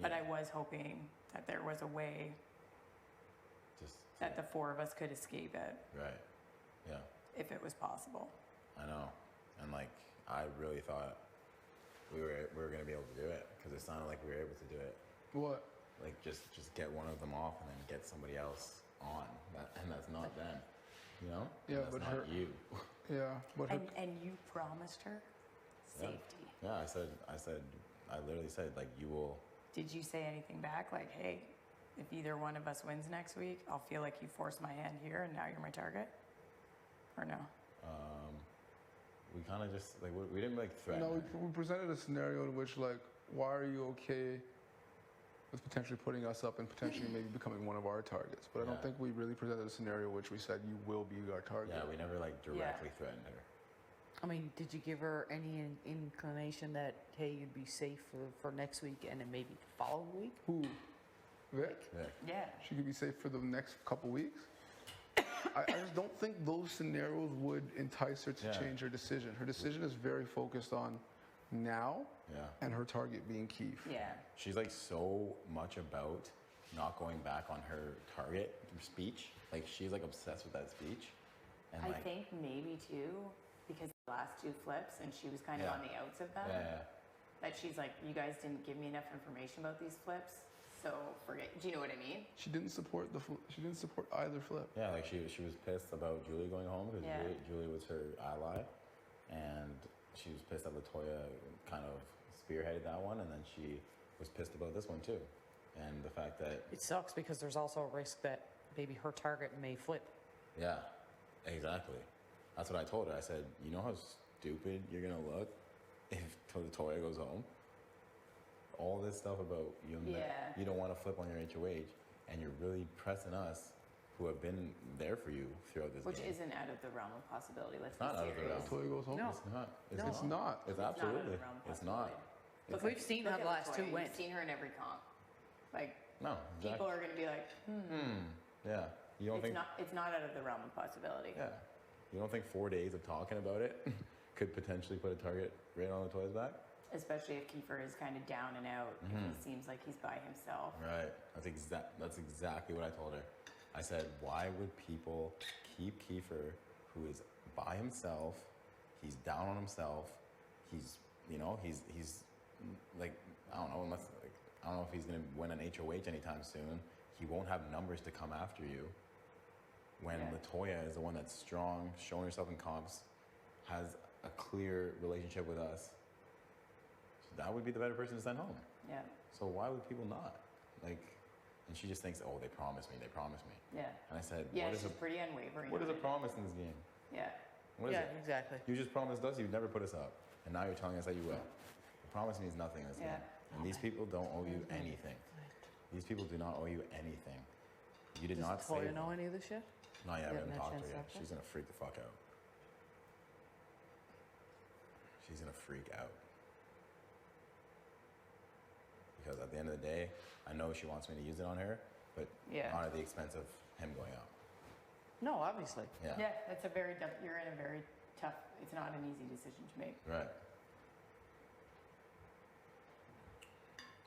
But I was hoping that there was a way that the four of us could escape it. Right. Yeah. If it was possible. I know. And like, I really thought we were going to be able to do it because it sounded like we were able to do it. What? Like just get one of them off and then get somebody else on. And that's not them. You know? Yeah, that's but not you. Yeah, but and you promised her safety. Yeah, I literally said, like, you will. Did you say anything back? Like, hey, if either one of us wins next week, I'll feel like you forced my hand here and now you're my target? Or no? We kind of just, like, we didn't, like, threaten. No, we presented a scenario in which, like, why are you okay with potentially putting us up and potentially maybe becoming one of our targets? But I don't think we really presented a scenario in which we said you will be our target. Yeah, we never, like, directly threatened her. I mean, did you give her any inclination that, hey, you'd be safe for next week and then maybe the following week? Who? Vic? Yeah. She could be safe for the next couple weeks? I just don't think those scenarios would entice her to change her decision. Her decision is very focused on now and her target being Keith. Yeah. She's like so much about not going back on her target speech. Like she's like obsessed with that speech. And I think maybe too, because the last two flips and she was kind of on the outs of them, that she's like, you guys didn't give me enough information about these flips. So forget. Do you know what I mean? She didn't support she didn't support either flip. Yeah, like she was pissed about Julie going home because Julie was her ally, and she was pissed that Latoya kind of spearheaded that one, and then she was pissed about this one too, and the fact that it sucks because there's also a risk that maybe her target may flip. Yeah, exactly. That's what I told her. I said, you know how stupid you're gonna look if Latoya goes home. All this stuff about you don't want to flip on your HOH, and you're really pressing us, who have been there for you throughout this Which game. isn't out of the realm of possibility. Let's not be out of the realm. serious. Latoya goes home? No. It's not. It's not. It's absolutely. Not out of the realm of It's not. possibility. We've seen how the last two went. You've seen her in every comp. Like, No, exactly. people are going to be like, Yeah. You don't think it's not out of the realm of possibility. Yeah. You don't think 4 days of talking about it could potentially put a target right on Latoya's back? Especially if Kiefer is kind of down and out, if he seems like he's by himself. Right. That's exactly what I told her. I said, why would people keep Kiefer, who is by himself, he's down on himself, he's like, I don't know, I don't know if he's going to win an HOH anytime soon. He won't have numbers to come after you. When Latoya is the one that's strong, showing herself in comps, has a clear relationship with us, that would be the better person to send home. Yeah. So why would people not? Like, and she just thinks, oh, they promised me. Yeah. And I said, she's pretty unwavering. What is a promise in this game? Yeah. What is it? Exactly. You just promised us you'd never put us up. And now you're telling us that you will. A promise means nothing in this game. And these people don't owe you anything. These people do not owe you anything. You did not say. Does Latoya know any of this shit? Not yet. I haven't talked to her yet. She's going to freak the fuck out. She's going to freak out. Because at the end of the day, I know she wants me to use it on her, but not at the expense of him going out. No, obviously. Yeah. Yeah, you're in a very tough, it's not an easy decision to make. Right.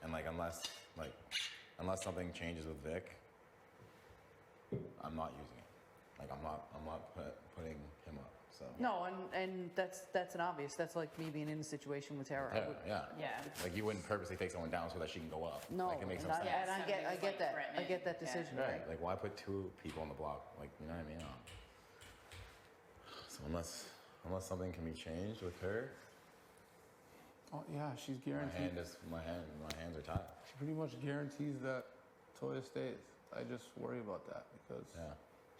And like, unless something changes with Vic, I'm not using it. Like, I'm not putting him up. So no, and that's an obvious. That's like me being in a situation with Tera. Yeah. Like, you wouldn't purposely take someone down so that she can go up. No, like, it makes no and sense. I get that. I get that decision. Right. Like, why put two people on the block? Like, you know what I mean? So unless something can be changed with her. Oh yeah, she's guaranteed. My hands are tied. She pretty much guarantees that Toya stays. I just worry about that because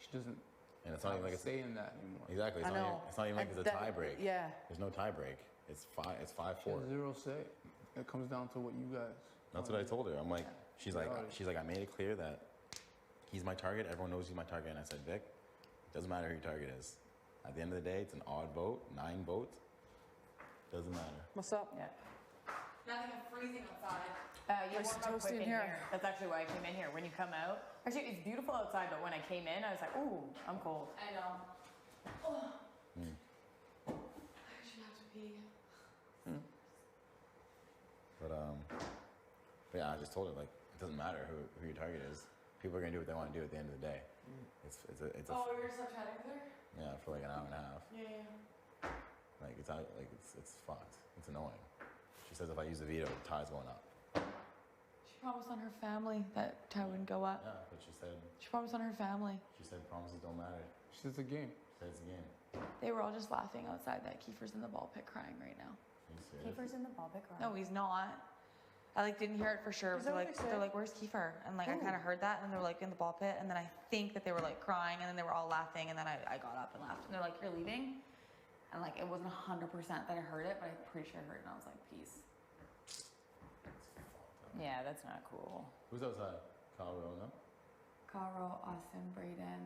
she doesn't. And it's not even like it's say in that anymore. Exactly. It's not even like there's a tie break. Yeah. There's no tie break. It's 5-4. Zero say. It comes down to what you guys. That's what I told her. I'm like, she's like, I made it clear that he's my target. Everyone knows he's my target. And I said, Vic, it doesn't matter who your target is. At the end of the day, it's an odd vote, 9 votes. Doesn't matter. What's up? Yeah. Nothing, I'm freezing outside. You warmed up quick in here. That's actually why I came in here. When you come out, actually it's beautiful outside, but when I came in, I was like, ooh, I'm cold. I know. Oh. I should have to pee. But Yeah, I just told her, like, it doesn't matter who your target is. People are going to do what they want to do at the end of the day. It's a Oh, you're just not chatting with her? yeah, for like an hour and a half. Yeah. Like, it's fucked. It's annoying. She says if I use the veto, the tie's going up. She promised on her family that tie wouldn't go up. Yeah, but she promised on her family. said promises don't matter. She says it's a game. She said it's a game. They were all just laughing outside that Kiefer's in the ball pit crying right now. Are you serious? Kiefer's in the ball pit crying. No, he's not. I like didn't hear it for sure. Is that what they They're said? like, where's Kiefer? And like I kind of heard that, and they're like in the ball pit, and then I think that they were like crying, and then they were all laughing, and then I got up and laughed, and they're like, you're leaving, and like it wasn't 100% that I heard it, but I'm pretty sure I heard it, and I was like, peace. Yeah, that's not cool. Who's outside? Colorado, no? Caro, Austin, Braden,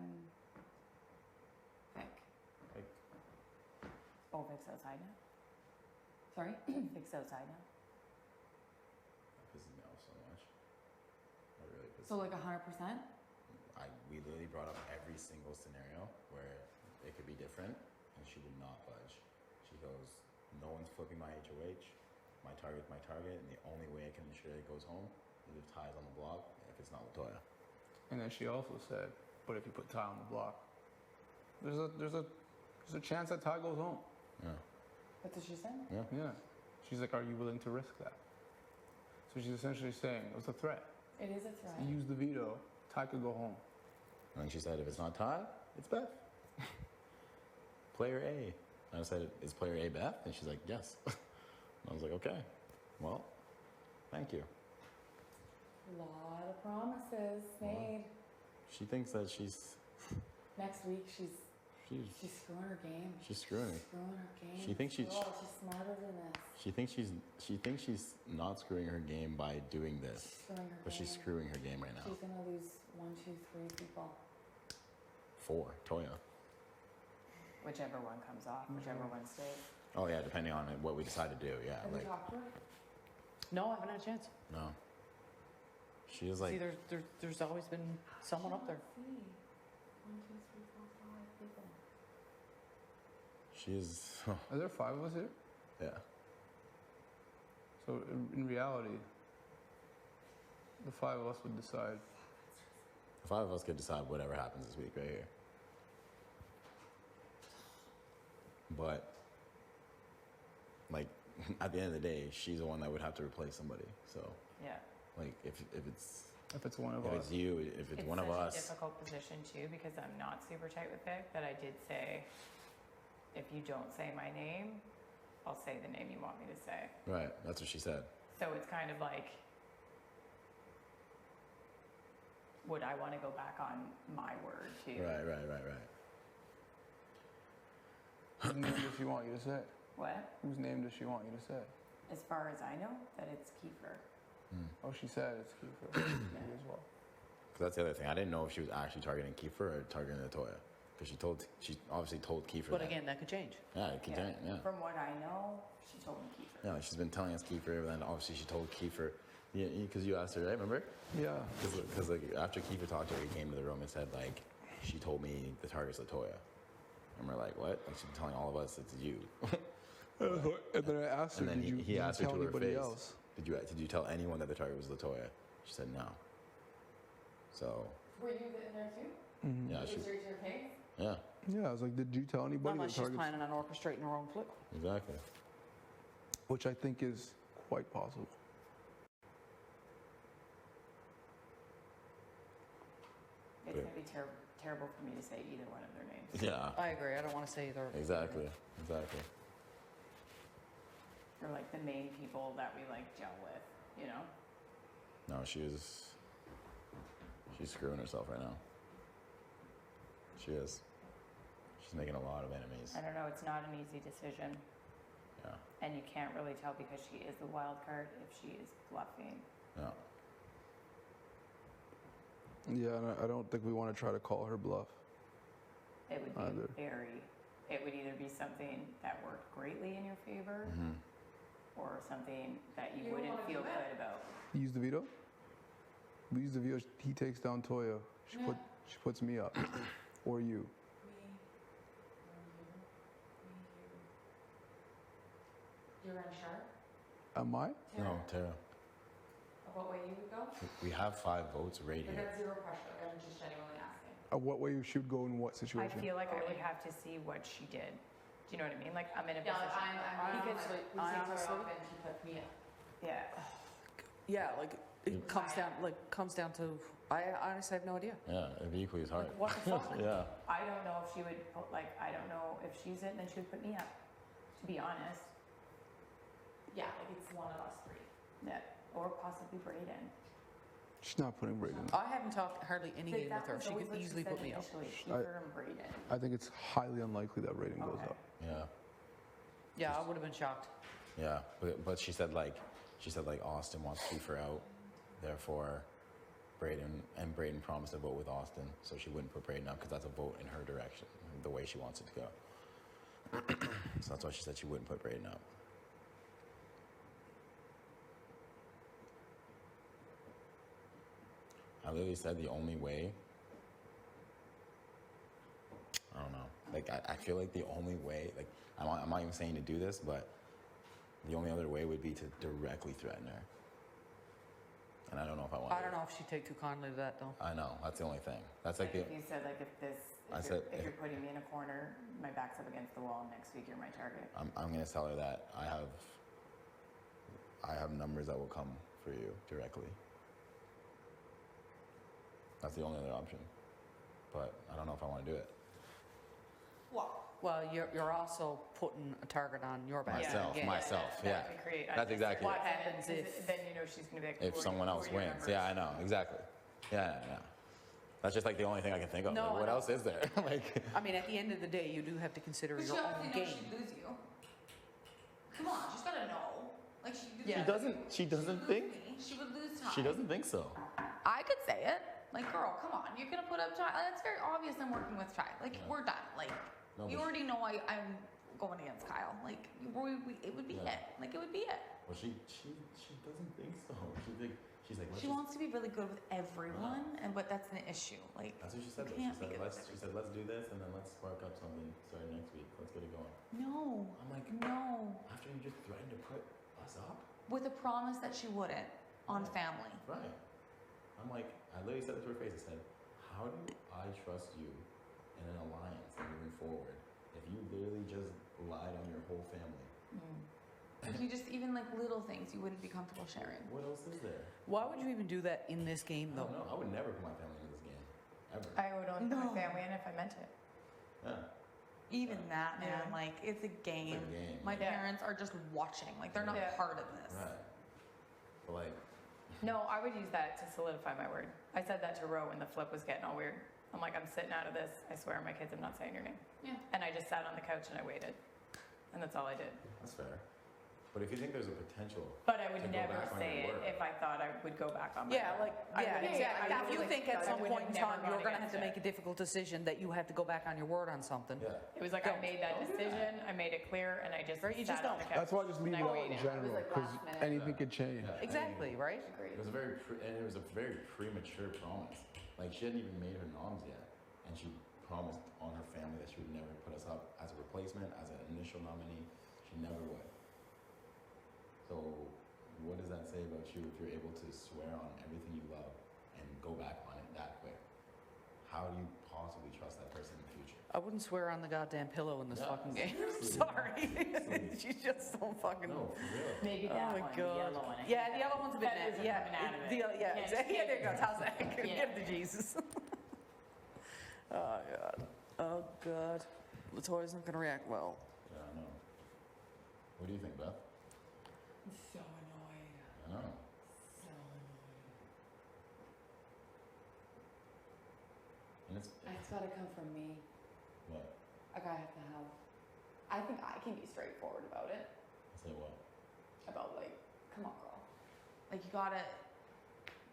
Vic. Like, Oh, Vic's outside now? Sorry. Vic's outside now? that pisses me off so much. That really pisses So me like 100%. We literally brought up every single scenario where it could be different, and she would not budge. She goes, no one's flipping my HOH. My target's my target, and the only way I can ensure it goes home is if Ty's on the block, if it's not Latoya. And then she also said, but if you put Ty on the block, there's a chance that Ty goes home. Yeah. What did she say? Yeah. She's like, are you willing to risk that? So she's essentially saying, it was a threat. It is a threat. Use the veto, Ty could go home. And she said, if it's not Ty, it's Beth. Player A. And I said, is player A Beth? And she's like, yes. And I was like, okay, well, thank you. A lot of promises made. She thinks that she's Next week she's screwing her game. She's screwing her. Screwing her game. She thinks she's smarter than this. She thinks she's not screwing her game by doing this, Screwing her but game. she's screwing her game right now. She's gonna lose 1, 2, 3 people. 4, Toya. Whichever one comes off, whichever one stays. Oh yeah, depending on what we decide to do. Yeah, Have like you talked to her? No, I haven't had a chance. no. She is like See, there's always been someone up there. See. 1, 2, 3, 4, 5 people. she is. Are there 5 of us here? Yeah. So in reality, the 5 of us would decide. The 5 of us could decide whatever happens this week right here. But like at the end of the day, she's the one that would have to replace somebody. So Yeah. like if it's One of if us. it's you, if it's one of such us. a difficult position too, because I'm not super tight with Vic, that I did say, if you don't say my name, I'll say the name you want me to say. Right, that's what she said. So it's kind of like, would I want to go back on my word too? Right. Whose name does she want you to say? What? Whose name does she want you to say? As far as I know, that it's Kiefer. Oh, she said it's Kiefer. Me as well. 'Cause that's the other thing. I didn't know if she was actually targeting Kiefer or targeting Latoya. Because she obviously told Kiefer. But that. again, that could change. Yeah, it could change. Yeah. From what I know, she told me Kiefer. Yeah, she's been telling us Kiefer, and then obviously she told Kiefer. Yeah, because you asked her, right? Remember? Yeah. Because like after Kiefer talked to her, he came to the room and said like, she told me the target's Latoya. And we're like, what? Like she's been telling all of us it's you. And then I asked her, And then did you he asked her tell to her anybody face. else? Did you tell anyone that the target was Latoya? She said no. So Were you in there too? yeah, Did she you raise your case? yeah, Yeah, I was like, did you tell anybody Unless the she's targets? planning on orchestrating her own flip. exactly. Which I think is quite possible. It's going to be terrible for me to say either one of their names. Yeah, I agree. I don't want to say either. exactly. They're like the main people that we like gel with, you know? No, she's screwing herself right now. She is. She's making a lot of enemies. I don't know, it's not an easy decision. Yeah, And you can't really tell because she is the wild card if she is bluffing. yeah. Yeah, and I don't think we want to try to call her bluff. It would be Either. it would either be something that worked greatly in your favor or something that you You wouldn't wanna feel do it? good about. You use the veto? We use the veto. He takes down Toya. She puts me up, or you. You're unsure? Am I? No, Tara. What way you go? We have 5 votes right Like, here. that's zero pressure. I'm just genuinely asking. What way you should go in what I situation? feel like I would have to see what she did. Do you know what I mean? Like, I'm in a Yeah, like, position. I honestly- and she put me up. Yeah. Yeah, like it comes down to. I honestly have no idea. Yeah, it'd be equally as hard. Like, what the fuck? Yeah. I don't know if she would, I don't know if she's it, then she would put me up, to be honest. Yeah, like it's one of us 3. Yeah. Or possibly Brayden. She's not putting Brayden. I haven't talked hardly any game with her. She could easily put me up. Schieffer and Brayden. I think it's highly unlikely that Brayden goes Okay. up. Yeah. Yeah, I would have been shocked. Yeah. But she said like Austin wants Kiefer out, therefore Brayden promised to vote with Austin, so she wouldn't put Brayden up because that's a vote in her direction, the way she wants it to go. So that's why she said she wouldn't put Brayden up. I literally said the only way. I don't know. Like I feel like the only way, like I'm not even saying to do this, but the only other way would be to directly threaten her. And I don't know if I want. I don't know if she'd take too kindly to that though. I know, that's the only thing. That's like Like if you said, like, if you're putting me in a corner, my back's up against the wall, next week you're my target. I'm gonna tell her that I have numbers that will come for you directly. That's the only other option. But I don't know if I want to do it. Well, you're also putting a target on your back. Myself, again. myself, That yeah. could create That's exactly What it. happens if? Then you know she's gonna be like, If someone else wins. Yeah, I know, exactly. Yeah. That's just like the only thing I can think of. No, Like, what I know. else is there? Like, I mean, at the end of the day, you do have to consider But she your own obviously knows game. she'd lose you. Come on, she's gotta know. Like she doesn't think. She would lose time. She doesn't think so. I could say it. Like, girl, come on. You're gonna put up Chai. That's very obvious I'm working with Chai. Like, Yeah. we're done. Like, No, you but already know I'm going against Kyle. Like, it would be Yeah. it. Like, it would be it. Well, she doesn't think so. She's like, She wants to be really good with everyone, but that's an issue. Like, That's what she said. you Though. can't be good with She said, let's do this, and then let's spark up something starting next week. Let's get it going. No. I'm like, No. after you just threatened to put us up, With a promise that she wouldn't on family. right? I'm like, I literally said it to her face. I said, how do I trust you in an alliance and moving forward if you literally just lied on your whole family? Like, you just, even like little things you wouldn't be comfortable sharing. What else is there? Why would you even do that in this game I though? don't know. I would never put my family into this game, ever. I would only put No. my family in if I meant it. Yeah. Even that, man. Yeah. Like, it's a game. game. My Yeah. parents are just watching. Like, they're not Yeah. part of this. Right. But like, No, I would use that to solidify my word. I said that to Ro when the flip was getting all weird. I'm like, I'm sitting out of this. I swear on my kids, I'm not saying your name. Yeah. And I just sat on the couch and I waited. And that's all I did. that's fair. But if you think there's a potential, But I would To go never back on say your it word. if I thought I would go back on my Yeah, word. like, I yeah, wouldn't- exactly. I If you would think like- at I some would point have in never time gone you're going to have against to it. make a difficult decision that you have to go back on your word on something. yeah. It was like I made that decision, I made it clear, and I just Right, you sat just on the don't. couch. That's why I just leave and it I out in waited. general, It was like because last minute. anything could change. Yeah. Exactly, right? Agreed. It was a very premature promise. Like she hadn't even made her noms yet, and she promised on her family that she would never put us up as a replacement, as an initial nominee. She never would. So, what does that say about you if you're able to swear on everything you love and go back on it that quick? How do you possibly trust that person in the future? I wouldn't swear on the goddamn pillow in this Yeah, fucking game. seriously. Sorry. Seriously. You just don't fucking. No, for real. Maybe Oh that my one, the god. yellow one. I Yeah, hate the that. other one's a bit Feathers are yeah. coming out of it. Yeah, Yeah, exactly. Yeah, there you go. How's that? Yeah. Give it to Jesus. Oh god. Oh god. Latoya's not gonna react well. Yeah, I know. What do you think, Beth? So annoying. I know. So annoying. And it's It's gotta come from me. what? Like I have to have. I think I can be straightforward about it. Say what? About like, come on, girl. Like, you gotta,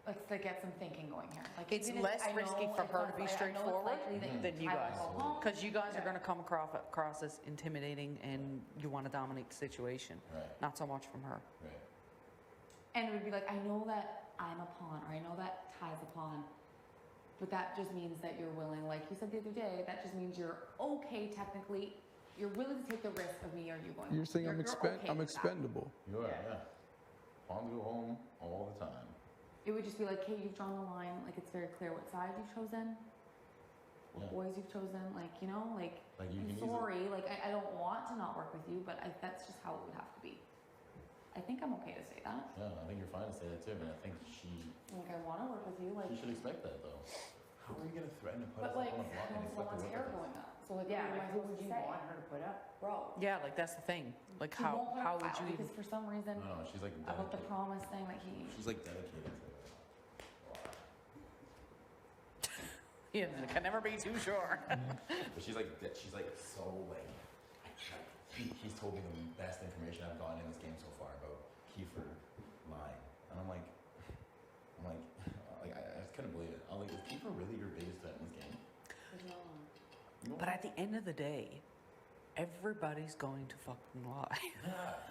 let's like get some thinking going here. Like, It's even if less I risky know for it's her not- to be I know it's straightforward likely that than you I will guys. go home. Because you guys are Yeah. going to come across as intimidating and you want to dominate the situation. Right, Not so much from her. right. And it would be like, I know that I'm a pawn, or I know that Ty's a pawn, but that just means that you're willing, like you said the other day, that just means you're okay technically. You're willing to take the risk of me or you going You're home. saying I'm okay with that. expendable. You are, Yeah. yeah. Pawns go home all the time. It would just be like, hey, you've drawn the line. Like, it's very clear what side you've chosen, what boys you've chosen. Like, you know, like, you I'm can sorry. Like, I don't want to not work with you, but that's just how it would have to be. I think I'm okay to say that. Yeah, I think you're fine to say that too. And I think Like, I want to work with you. Like, she should expect that though. How are you gonna threaten to put us like, up on a block and expect someone's to work hair with us? going up. So like, Yeah, what am I like, who supposed would to you say? want her to put up? Bro. Yeah, like that's the thing. Like He won't put how up would Kyle you because even? for some reason No, she's like about the dedicated. promise thing, like She's like dedicated to it. Yeah, it can never be too sure. But she's like so like. He's told me the best information I've gotten in this game so far about Kiefer lying, and I'm like, I just couldn't believe it. I'm like, is Kiefer really your biggest threat in this game? But at the end of the day, everybody's going to fucking lie.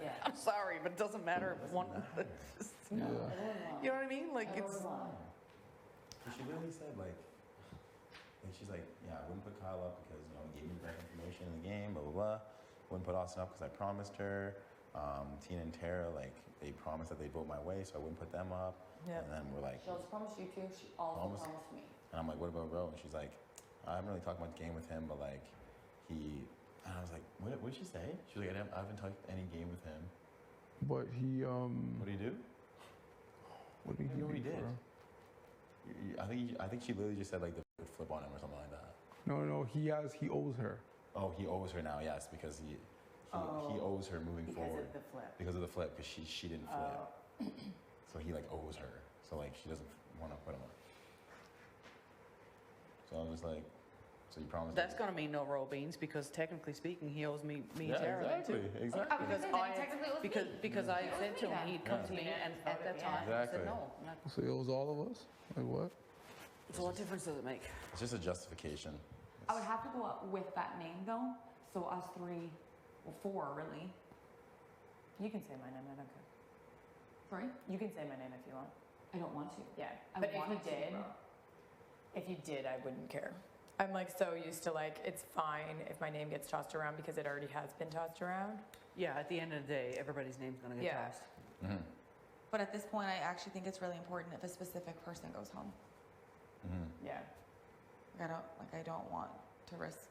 Yeah. I'm sorry, but it doesn't matter if one. Yeah. You know what I mean? Like it's. But she literally said like she's like, yeah, I wouldn't put Kyle up because he gave me the best information in the game, blah blah blah. Wouldn't put Austin up because I promised her. Tina and Tera, like they promised that they'd vote my way, so I wouldn't put them up. Yeah. And then we're like, she also promised you too. She also promised me. and I'm like, what about Ro? And she's like, I haven't really talked much game with him, but like he. And I was like, what did she say? She was like, I haven't talked any game with him. But he What did he do? What did he do? What he did? for her? I think she literally just said like the flip on him or something like that. No, he owes her. Oh, he owes her now, yes, because he owes her moving forward. Because of the flip. Because of the flip, because she didn't flip. So he like owes her. So like she doesn't want to put him up. So I was like, so you promised. That's gonna mean no roll beans because technically speaking, he owes me yeah, Tara exactly, too. exactly. I was gonna say, I- technically it was me. Because I said to him, he'd come to me, Yeah. and at that time, I Exactly. said no. I'm not- So he owes all of us? Like what? So what difference does it make? It's just a justification. I would have to go up with that name though. So us three, well, four really. You can say my name, I don't care. Sorry, You can say my name if you want. I don't want to. Yeah. I But if you wanted to, did, bro. I wouldn't care. I'm like so used to like, it's fine if my name gets tossed around because it already has been tossed around. Yeah, at the end of the day, everybody's name's gonna get Yeah. tossed. Mm-hmm. But at this point, I actually think it's really important if a specific person goes home. Mm-hmm. Yeah. I don't want to risk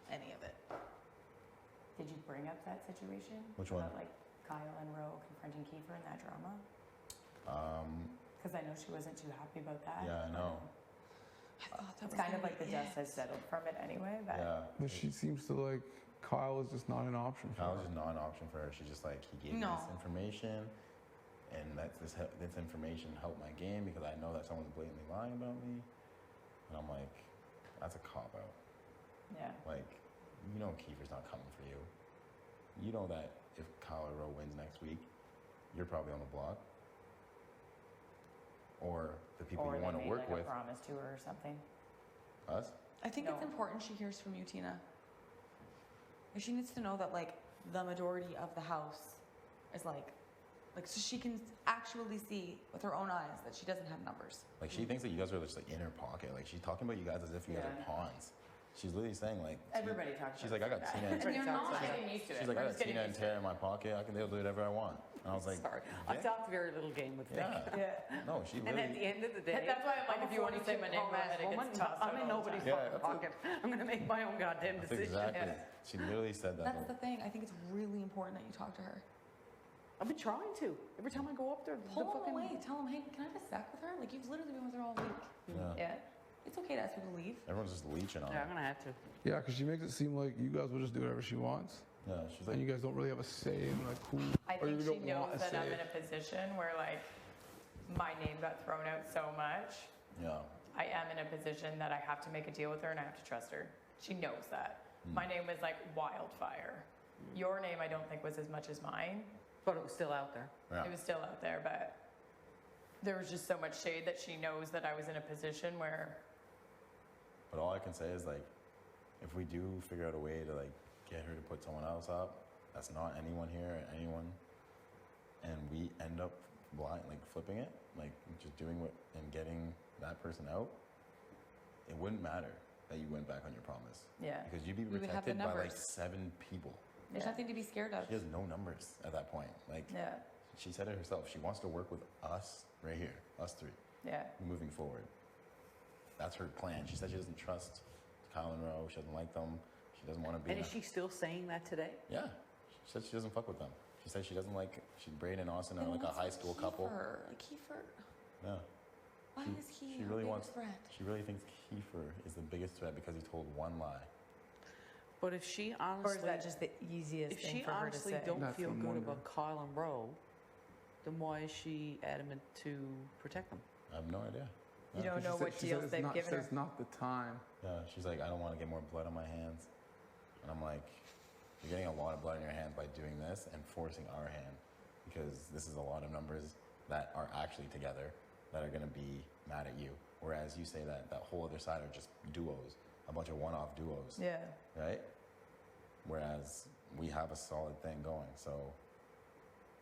any of it. Did you bring up that situation? Which one? About, like Kyle and Ro confronting Kiefer in that drama? Because I know she wasn't too happy about that. Yeah, I know. I thought that It's was kind of gonna like the be dust it. has settled from it anyway. But Yeah. But she seems to like Kyle is just not an option for That her. was just not an option for her. She's just like, he gave me No. this information, and this information helped my game because I know that someone's blatantly lying about me. And I'm like, that's a cop out. yeah. Like, you know Kiefer's not coming for you. You know that if Kyle or Ro wins next week, you're probably on the block. Or the people Or you they want to made, work like, with. a promise to her or something. Us? I think it's No. important she hears from you, Tina. And she needs to know that like the majority of the house is like so she can actually see with her own eyes that she doesn't have numbers. Like, she thinks that you guys are just like in her pocket. Like, she's talking about you guys as if you guys Yeah. are pawns. She's literally saying like, Everybody talks. she's about like, I got that. Tina and And you're not. I'm getting used to it. she's like, We're I just got getting Tina and used to Tara in my pocket. They'll do whatever I want. And I was like, Sorry, I "Vic?" talked very little game with Vic. Yeah. Yeah. No, she And at the literally. end of the day, That's why I'm like, if you want to say my name, go grown-ass ahead, it gets woman, tossed I'm out in all the nobody's time. Yeah, fucking that's pocket. I'm gonna make my own goddamn That's decision. exactly. Yeah. She literally said that. That's the thing. I think it's really important that you talk to her. I've been trying to. Every time I go up there, Pull them away. Tell them, hey, can I have a sec with her? Like you've literally been with her all week. Yeah. Yeah. It's okay to ask people to leave. Everyone's just leeching on Yeah, I'm her. gonna have to. Yeah, because she makes it seem like you guys will just do whatever she wants, Yeah, she's and like, you guys don't really have a say in like who. I or think you she don't knows want a that I'm say. in a position where like my name got thrown out so much. yeah. I am in a position that I have to make a deal with her and I have to trust her. She knows that. My name was like wildfire. Your name I don't think was as much as mine. But it was still out there. Yeah. It was still out there, but there was just so much shade that she knows that I was in a position where But all I can say is like, if we do figure out a way to like get her to put someone else up, that's not anyone here, anyone, and we end up blind, like flipping it, like just doing what and getting that person out, it wouldn't matter that you went back on your promise. yeah. Because you'd be We would have the protected by like numbers. 7 people. There's Yeah. nothing to be scared of. She has no numbers at that point. Like, Yeah. she said it herself. She wants to work with us right here, us three. Yeah. Moving forward. That's her plan. She said she doesn't trust Kyle and Roe. She doesn't like them. She doesn't want to be. And is she still saying that today? Yeah. She said she doesn't fuck with them. She said she doesn't like. Braden and Austin are like a high school couple. Kiefer. Yeah. Why is he she really biggest threat? She really thinks Kiefer is the biggest threat because he told one lie. But if she honestly, or is that just the easiest if thing she for her to honestly say? don't That's feel what I'm good wondering. about Kyle and Roe, then why is she adamant to protect them? I have no idea. You don't know what deals they've given her. It's not the time. Yeah, she's like, I don't want to get more blood on my hands. And I'm like, you're getting a lot of blood on your hands by doing this and forcing our hand. Because this is a lot of numbers that are actually together that are going to be mad at you. Whereas you say that whole other side are just duos, a bunch of one-off duos. Yeah. Right? Whereas we have a solid thing going. So,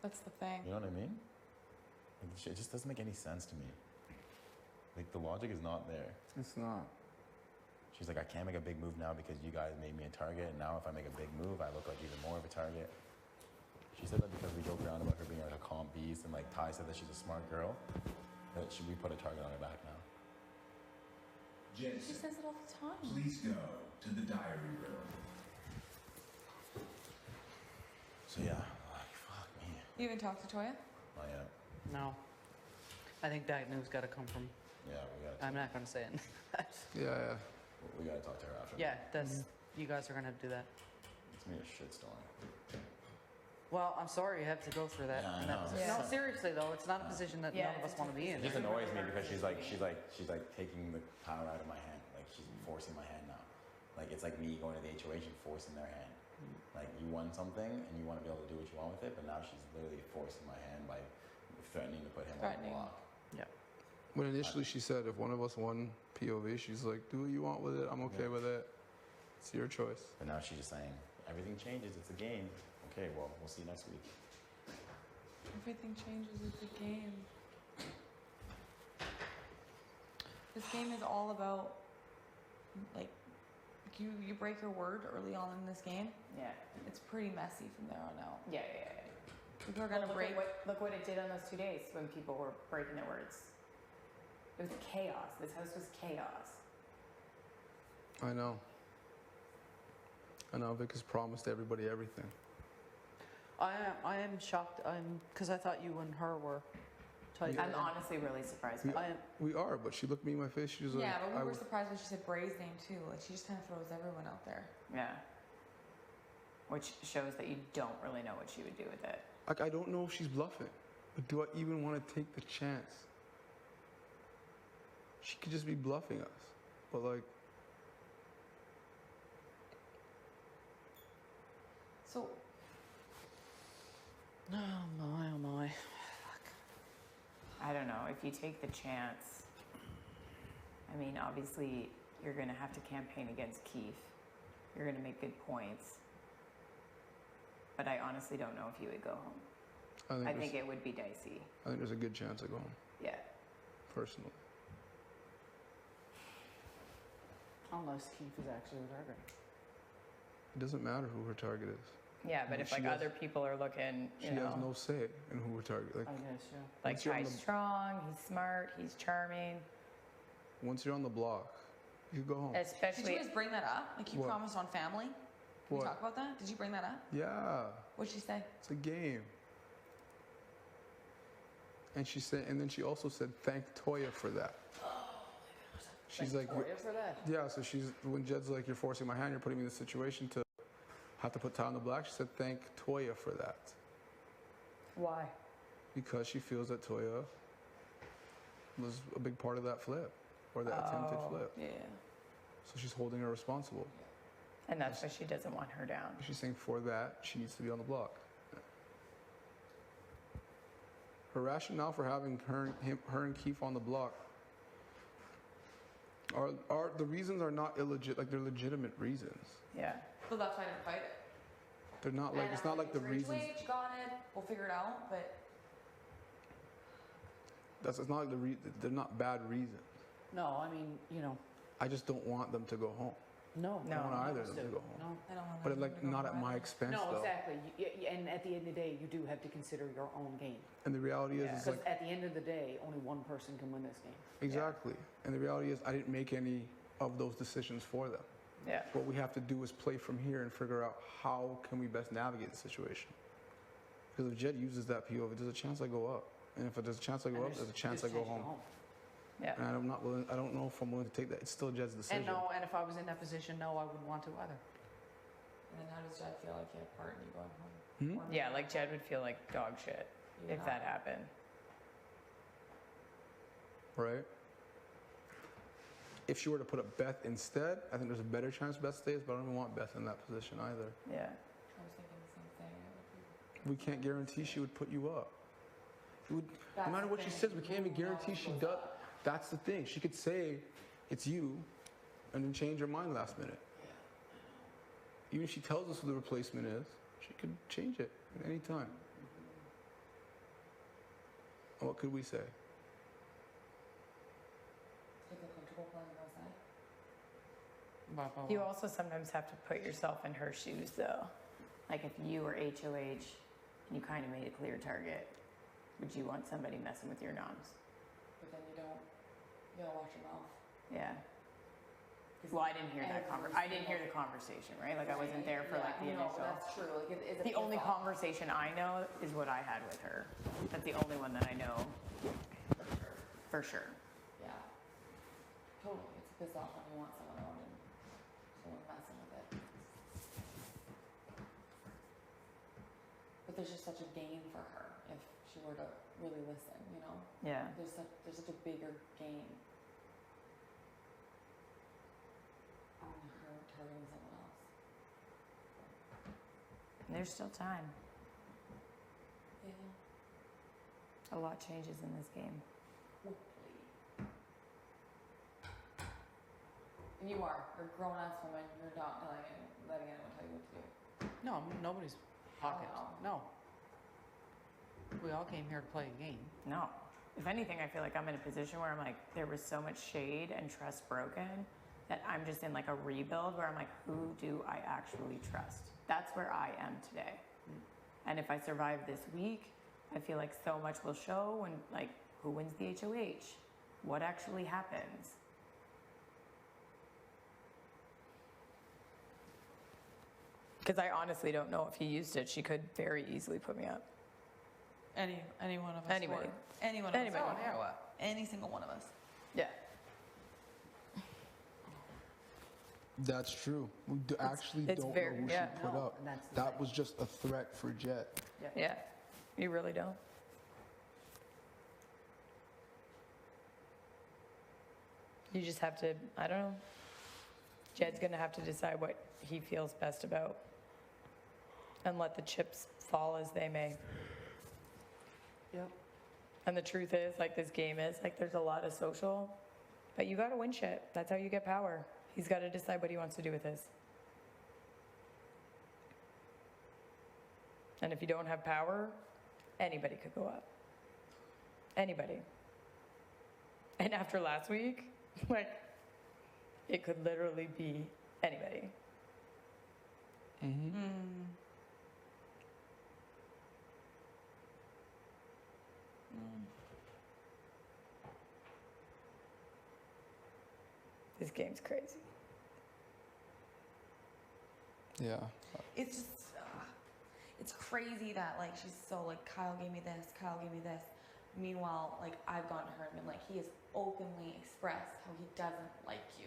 That's the thing. you know what I mean? Like, it just doesn't make any sense to me. Like, the logic is not there. It's not. She's like, I can't make a big move now because you guys made me a target. And now if I make a big move, I look like even more of a target. She said that because we joke around about her being like a calm beast, and like Ty said that she's a smart girl, that we put a target on her back now. She Jensen, says it all the time. please go to the diary room. So yeah, like, fuck me. You even talked to Toya? Not yet. No. I think that news got to come from. Yeah, we gotta. I'm not going to say it. Yeah. We gotta talk to her after. Yeah, that's. You guys are going to have to do that. It's me a shitstorm. Well, I'm sorry you have to go through that. Yeah, I in that know. position. Yeah. No, seriously though, it's not a position that Yeah, none of us it's want to be in. It just annoys me because she's like taking the power out of my hand. Like she's forcing my hand now. Like it's like me going to the HOH and forcing their hand. Like you won something and you want to be able to do what you want with it, but now she's literally forcing my hand by threatening to put him on the block. Yeah. When initially she said if one of us won POV, she's like, do what you want with it. I'm okay with it. It's your choice. But now she's just saying everything changes. It's a game. Okay, well we'll see you next week. Everything changes with the game. This game is all about, like, you break your word early on in this game. Yeah. It's pretty messy from there on out. Yeah. People are gonna break. Look what it did on those 2 days when people were breaking their words. It was chaos. This house was chaos. I know. Vic has promised everybody everything. I am shocked. Because I thought you and her were tight. I'm honestly really surprised by it. We are, but she looked me in my face. She was like, Yeah, but we were surprised when she said Bray's name too. Like she just kind of throws everyone out there. Yeah. Which shows that you don't really know what she would do with it. Like, I don't know if she's bluffing. But do I even want to take the chance? She could just be bluffing us. But like, So Oh my. I don't know. If you take the chance, I mean, obviously, you're going to have to campaign against Keith. You're going to make good points. But I honestly don't know if you would go home. I think it would be dicey. I think there's a good chance of going, Yeah. personally. Unless Keith is actually the target. It doesn't matter who her target is. Yeah, but if She like has- other people are looking, She you know, has no say in who her target. Like, I guess, yeah. like once you're on Ty's the- strong, he's smart, he's charming, once you're on the block, you go home. did especially. you guys bring that up? Like you What? promised on family? Can we What? talk about that? Did you bring that up? Yeah, What'd she say? it's a game. And she said, and then she also said, thank Toya for that. She's like, Toya for that. yeah. So when Jed's like, you're forcing my hand, you're putting me in this situation to have to put Ty on the block. She said, thank Toya for that, Why? because she feels that Toya was a big part of that flip or that attempted flip. Yeah. So she's holding her responsible. And that's why she doesn't want her down. She's saying for that, she needs to be on the block. Her rationale for having her and Keith on the block are the reasons are not illegit, like they're legitimate reasons. Yeah. So that's why I didn't fight it. They're not like, it's not like the reasons, Wage, got it. We'll figure it out. But it's not like they're not bad reasons. No, I mean, I just don't want them to go home. No. I don't want either of them to go home. No. I don't want But them like to go not at home my either. expense No, though. exactly. And at the end of the day, you do have to consider your own game. And the reality is, Yeah. is Because like at the end of the day, only one person can win this game. exactly. And the reality is, I didn't make any of those decisions for them. Yeah. What we have to do is play from here and figure out how can we best navigate the situation. Because if Jed uses that POV, there's a chance I go up. And if there's a chance I go up, there's a chance I go home. Yeah. And I'm not willing. I don't know if I'm willing to take that. It's still Jed's decision. And no, and if I was in that position, no, I wouldn't want to either. And then how does Jed feel like he had part in you going home? Hmm? Or Yeah, like Jed would feel like dog shit you if not? that happened. Right? If she were to put up Beth instead, I think there's a better chance Beth stays, but I don't even want Beth in that position either. Yeah. I was thinking the same thing. It would be- We can't guarantee she would put you up. It would, no That's matter the what she thing. says, we can't even Who knows guarantee who she goes does. up? That's the thing. She could say it's you and then change her mind last minute. Even if she tells us who the replacement is, she could change it at any time. And what could we say? Do you feel comfortable playing both sides? You also sometimes have to put yourself in her shoes, though. Like if you were HOH and you kind of made a clear target, would you want somebody messing with your noms? But then you gotta watch your mouth. Yeah. 'Cause Well, I didn't hear that every I didn't hear single- the conversation, right? Like I wasn't there for Yeah, like the no, initial. that's true. Like, it's The only conversation I know is what I had with her. That's the only one that I know for sure. Yeah. Totally. It's pissed off when you want someone around and someone messing with it. But there's just such a gain for her if she were to really listen, you know? Yeah. There's such a bigger gain on her targeting someone else. And there's still time. Yeah. A lot changes in this game. Hopefully. And you are. You're a grown ass woman. You're not letting anyone tell you what to do. No, nobody's pocket. No. We all came here to play a game. No. If anything, I feel like I'm in a position where I'm like, there was so much shade and trust broken that I'm just in like a rebuild where I'm like, who do I actually trust? That's where I am today. And if I survive this week, I feel like so much will show when like who wins the HOH, what actually happens. Because I honestly don't know if he used it. She could very easily put me up. Any one of us. Anybody. would. Any one of Anybody. us. Oh, yeah. What? Any single one of us. Yeah. That's true. We actually it's don't very- know who yeah. she put No, up. and that's the That thing. was just a threat for Jet. Yeah. You really don't. You just have to, I don't know. Jed's gonna have to decide what he feels best about and let the chips fall as they may. Yep. And the truth is, like this game is, like there's a lot of social, but you gotta win shit. That's how you get power. He's gotta decide what he wants to do with this. And if you don't have power, anybody could go up. Anybody. And after last week, like, it could literally be anybody. Mm-hmm. This game's crazy. Yeah. It's just, it's crazy that like she's so like Kyle gave me this, Kyle gave me this. Meanwhile, like I've gone to her and been like, he has openly expressed how he doesn't like you.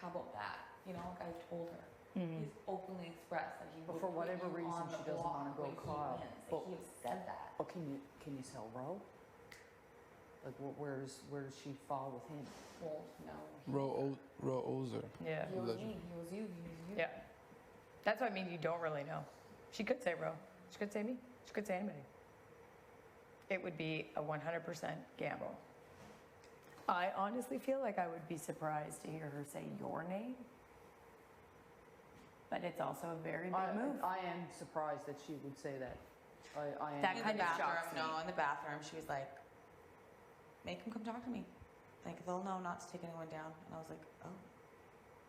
How about that? You know, like I've told her. He's openly expressed that he But would for put whatever you reason, on the she doesn't block wanna go when he Kyle. wins. Like But- he has said that. Oh, can you sell Roe? Like, where does she fall with him? Well, no. Ro Ozer. Yeah. He was Legend. me. He was you. He was you. Yeah. That's what I mean, you don't really know. She could say Ro. She could say me. She could say anybody. It would be a 100% gamble. I honestly feel like I would be surprised to hear her say your name. But it's also a very big move. I am surprised that she would say that. I am. That In kind the of bathroom, shocks me. no, in the bathroom, she was like, make him come talk to me. Like, they'll know not to take anyone down. And I was like,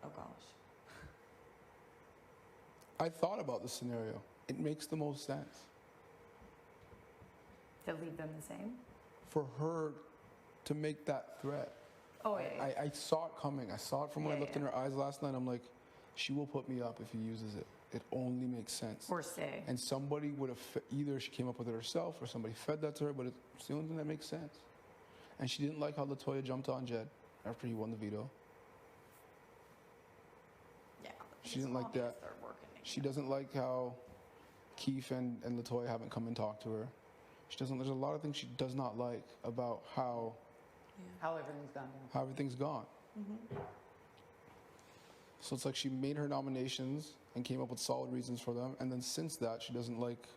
oh gosh. I thought about the scenario. It makes the most sense To leave them the same? for her to make that threat. Oh, yeah. I saw it coming. I saw it from when I Yeah, looked in yeah. her eyes last night. I'm like, she will put me up if he uses it. It only makes sense. Or stay. And somebody would have, either she came up with it herself or somebody fed that to her, but it's the only thing that makes sense. And she didn't like how LaToya jumped on Jed after he won the veto. Yeah. She didn't like that. She doesn't like how Keith and LaToya haven't come and talked to her. She doesn't, there's a lot of things she does not like about how everything's gone down. how everything's gone. So it's like she made her nominations and came up with solid reasons for them, and then since that, she doesn't like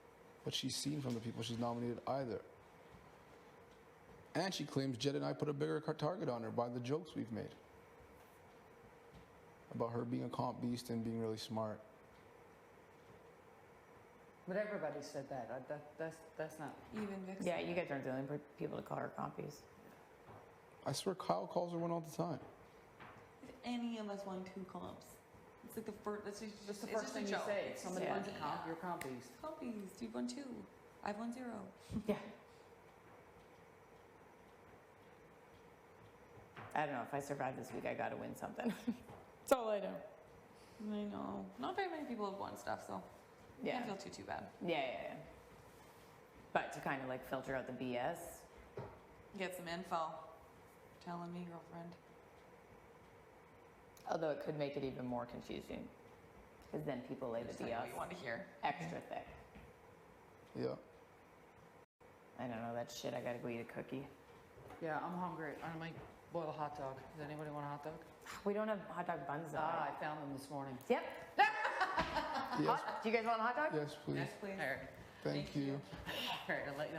what she's seen from the people she's nominated either. And she claims Jed and I put a bigger target on her by the jokes we've made about her being a comp beast and being really smart. But everybody said that. That's not. Even Vixen. Yeah, you guys aren't the only people to call her compies. I swear Kyle calls her one all the time. If any of us won 2 comps, it's like the first. That's just, Just the it's first just thing a you joke. say. If It's somebody just wins a like, comp, you're compies. Compies, you've won 2. I've won 0. Yeah. I don't know. If I survive this week, I gotta win something. That's all I know. I know. Not very many people have won stuff, so I Yeah. don't feel too bad. Yeah. But to kind of like filter out the BS. Get some info. Telling me, girlfriend. Although it could make it even more confusing. Because then people lay the Just tell you what BS you want to hear. extra thick. Yeah. I don't know that shit. I gotta go eat a cookie. Yeah, I'm hungry. I might boil a hot dog. Does anybody want a hot dog? We don't have hot dog buns though. Ah, right? I found them this morning. Yep. Yes, Do you guys want a hot dog? yes, please. Yes, please. All right. Thank you. All right, I'll let you know.